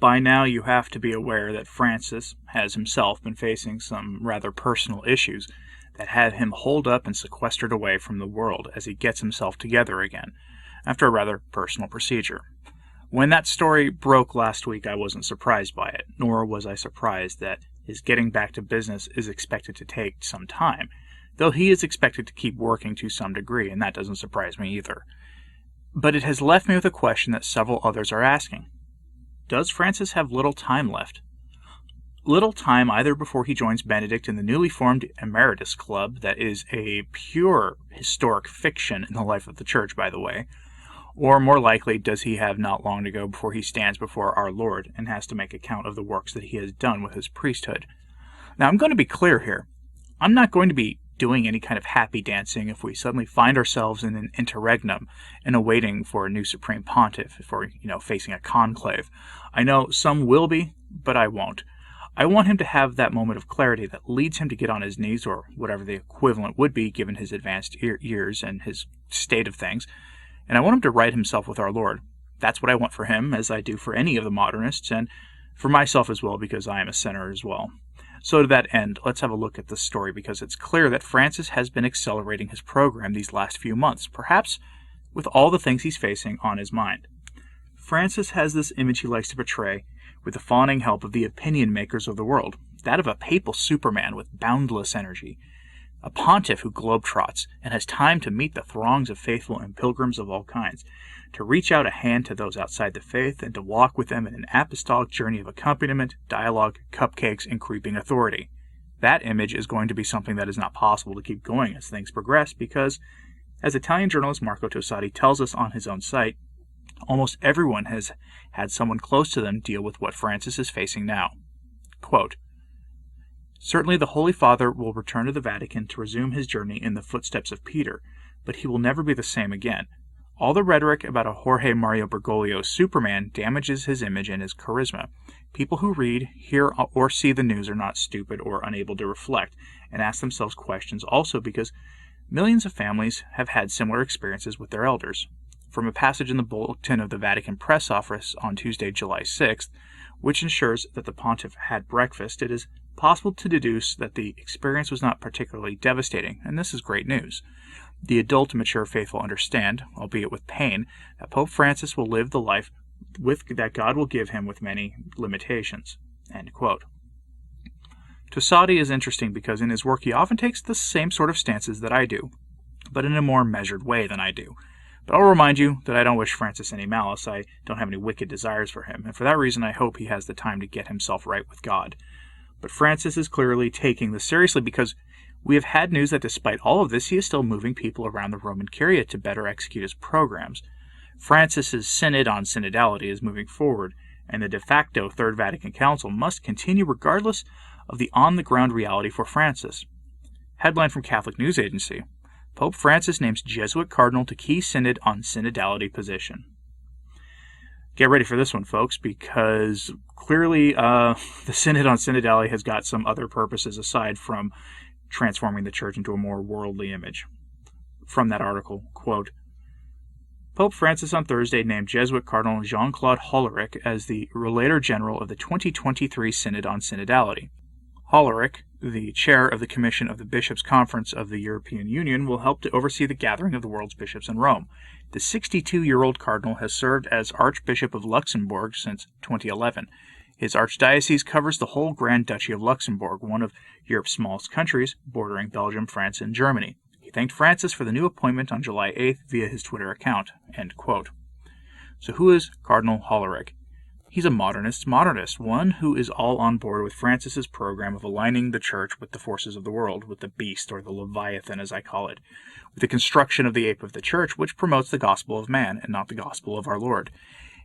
By now you have to be aware that Francis has himself been facing some rather personal issues that have him holed up and sequestered away from the world as he gets himself together again, after a rather personal procedure. When that story broke last week, I wasn't surprised by it, nor was I surprised that his getting back to business is expected to take some time, though he is expected to keep working to some degree, and that doesn't surprise me either. But it has left me with a question that several others are asking. Does Francis have little time left? Little time either before he joins Benedict in the newly formed Emeritus Club, that is a pure historic fiction in the life of the Church, by the way, or more likely does he have not long to go before he stands before our Lord and has to make account of the works that he has done with his priesthood. Now I'm going to be clear here. I'm not going to be doing any kind of happy dancing if we suddenly find ourselves in an interregnum and awaiting for a new supreme pontiff, if we're, facing a conclave. I know some will be, but I won't. I want him to have that moment of clarity that leads him to get on his knees, or whatever the equivalent would be given his advanced years and his state of things, and I want him to right himself with our Lord. That's what I want for him, as I do for any of the modernists, and for myself as well, because I am a sinner as well. So to that end, let's have a look at this story, because it's clear that Francis has been accelerating his program these last few months, perhaps with all the things he's facing on his mind. Francis has this image he likes to portray with the fawning help of the opinion makers of the world, that of a papal superman with boundless energy, a pontiff who globetrots and has time to meet the throngs of faithful and pilgrims of all kinds, to reach out a hand to those outside the faith, and to walk with them in an apostolic journey of accompaniment, dialogue, cupcakes, and creeping authority. That image is going to be something that is not possible to keep going as things progress, because, as Italian journalist Marco Tosatti tells us on his own site, almost everyone has had someone close to them deal with what Francis is facing now. Quote, "Certainly the Holy Father will return to the Vatican to resume his journey in the footsteps of Peter, but he will never be the same again. All the rhetoric about a Jorge Mario Bergoglio Superman damages his image and his charisma. People who read, hear, or see the news are not stupid or unable to reflect and ask themselves questions, also because millions of families have had similar experiences with their elders. From a passage in the bulletin of the Vatican Press Office on Tuesday, July 6th, which ensures that the pontiff had breakfast, it is possible to deduce that the experience was not particularly devastating, and this is great news. The adult and mature faithful understand, albeit with pain, that Pope Francis will live the life that God will give him with many limitations." End quote. Tosatti is interesting because in his work he often takes the same sort of stances that I do, but in a more measured way than I do. But I'll remind you that I don't wish Francis any malice. I don't have any wicked desires for him, and for that reason I hope he has the time to get himself right with God. But Francis is clearly taking this seriously, because we have had news that despite all of this, he is still moving people around the Roman Curia to better execute his programs. Francis's Synod on Synodality is moving forward, and the de facto Third Vatican Council must continue regardless of the on-the-ground reality for Francis. Headline from Catholic News Agency: Pope Francis names Jesuit Cardinal to key Synod on Synodality position. Get ready for this one, folks, because clearly the Synod on Synodality has got some other purposes aside from transforming the Church into a more worldly image. From that article, quote, Pope Francis on Thursday named Jesuit Cardinal Jean-Claude Hollerich as the Relator General of the 2023 Synod on Synodality. Hollerich, the chair of the Commission of the Bishops' Conference of the European Union, will help to oversee the gathering of the world's bishops in Rome. The 62-year-old cardinal has served as Archbishop of Luxembourg since 2011. His archdiocese covers the whole Grand Duchy of Luxembourg, one of Europe's smallest countries, bordering Belgium, France, and Germany. He thanked Francis for the new appointment on July 8th via his Twitter account. End quote. So who is Cardinal Hollerich? He's a modernist, one who is all on board with Francis's program of aligning the Church with the forces of the world, with the beast, or the Leviathan as I call it, with the construction of the ape of the Church, which promotes the gospel of man and not the gospel of our Lord.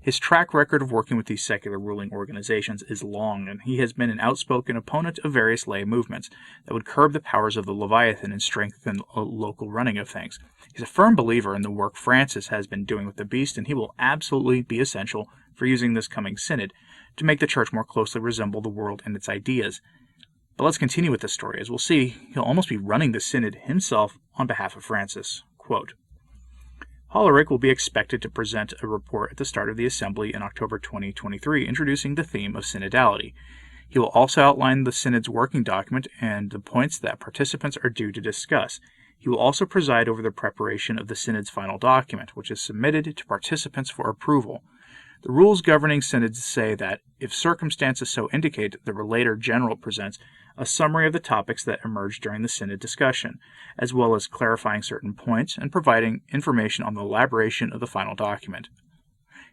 His track record of working with these secular ruling organizations is long, and he has been an outspoken opponent of various lay movements that would curb the powers of the Leviathan and strengthen local running of things. He's a firm believer in the work Francis has been doing with the beast, and he will absolutely be essential for using this coming synod to make the Church more closely resemble the world and its ideas. But let's continue with this story. As we'll see, he'll almost be running the synod himself on behalf of Francis. Quote, Hollerich will be expected to present a report at the start of the Assembly in October 2023, introducing the theme of synodality. He will also outline the Synod's working document and the points that participants are due to discuss. He will also preside over the preparation of the Synod's final document, which is submitted to participants for approval. The rules governing synods say that, if circumstances so indicate, the Relator General presents a summary of the topics that emerged during the synod discussion, as well as clarifying certain points and providing information on the elaboration of the final document.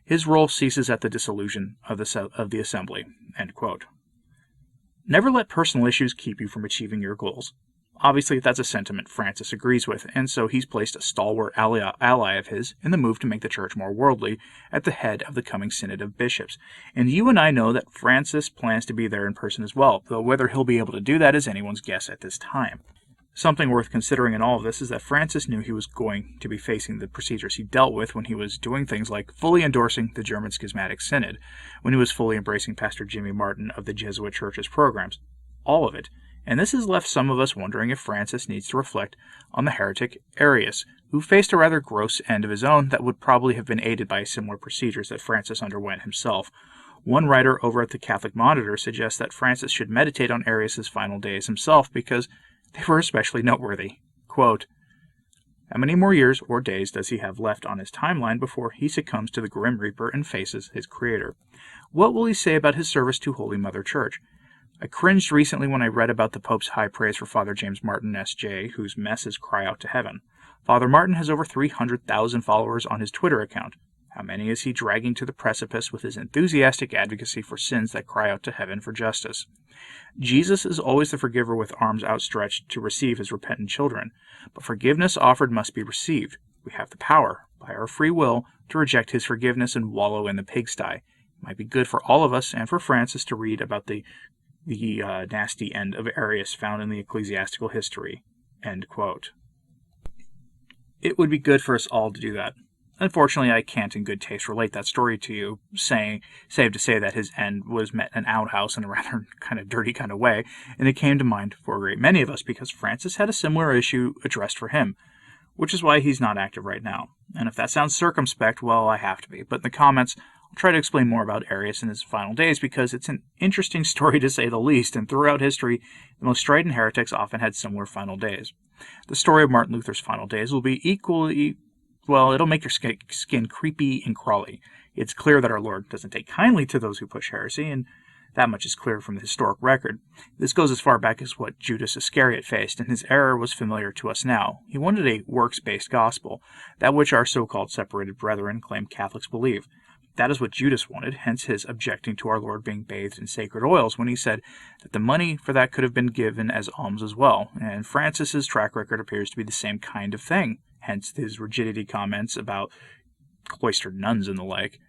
His role ceases at the dissolution of the assembly." End quote. Never let personal issues keep you from achieving your goals. Obviously, that's a sentiment Francis agrees with, and so he's placed a stalwart ally of his in the move to make the Church more worldly at the head of the coming Synod of Bishops. And you and I know that Francis plans to be there in person as well, though whether he'll be able to do that is anyone's guess at this time. Something worth considering in all of this is that Francis knew he was going to be facing the procedures he dealt with when he was doing things like fully endorsing the German Schismatic Synod, when he was fully embracing Pastor Jimmy Martin of the Jesuit Church's programs. All of it. And this has left some of us wondering if Francis needs to reflect on the heretic Arius, who faced a rather gross end of his own that would probably have been aided by similar procedures that Francis underwent himself. One writer over at the Catholic Monitor suggests that Francis should meditate on Arius's final days himself because they were especially noteworthy. Quote, "How many more years or days does he have left on his timeline before he succumbs to the Grim Reaper and faces his Creator? What will he say about his service to Holy Mother Church? I cringed recently when I read about the Pope's high praise for Father James Martin, S.J., whose messes cry out to heaven. Father Martin has over 300,000 followers on his Twitter account. How many is he dragging to the precipice with his enthusiastic advocacy for sins that cry out to heaven for justice? Jesus is always the forgiver with arms outstretched to receive his repentant children, but forgiveness offered must be received. We have the power, by our free will, to reject his forgiveness and wallow in the pigsty. It might be good for all of us and for Francis to read about the nasty end of Arius found in the ecclesiastical history." End quote. It would be good for us all to do that. Unfortunately, I can't in good taste relate that story to you, save to say that his end was met in an outhouse in a rather kind of dirty kind of way, and it came to mind for a great many of us because Francis had a similar issue addressed for him, which is why he's not active right now. And if that sounds circumspect, well, I have to be. But in the comments, I'll try to explain more about Arius in his final days because it's an interesting story to say the least, and throughout history, the most strident heretics often had similar final days. The story of Martin Luther's final days will be equally, well, it'll make your skin creepy and crawly. It's clear that our Lord doesn't take kindly to those who push heresy, and that much is clear from the historic record. This goes as far back as what Judas Iscariot faced, and his error was familiar to us now. He wanted a works-based gospel, that which our so-called separated brethren claim Catholics believe. That is what Judas wanted, hence his objecting to our Lord being bathed in sacred oils when he said that the money for that could have been given as alms as well, and Francis's track record appears to be the same kind of thing, hence his rigidity comments about cloistered nuns and the like.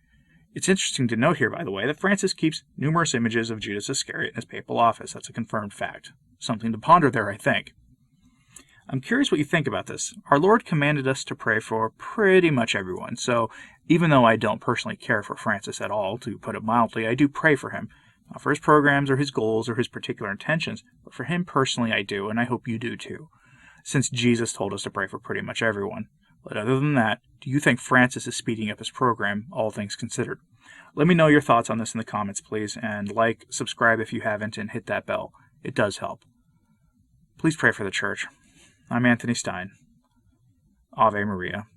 It's interesting to note here, by the way, that Francis keeps numerous images of Judas Iscariot in his papal office. That's a confirmed fact. Something to ponder there, I think. I'm curious what you think about this. Our Lord commanded us to pray for pretty much everyone, so even though I don't personally care for Francis at all, to put it mildly, I do pray for him. Not for his programs or his goals or his particular intentions, but for him personally I do, and I hope you do too, since Jesus told us to pray for pretty much everyone. But other than that, do you think Francis is speeding up his program, all things considered? Let me know your thoughts on this in the comments, please, and like, subscribe if you haven't, and hit that bell. It does help. Please pray for the Church. I'm Anthony Stine. Ave Maria.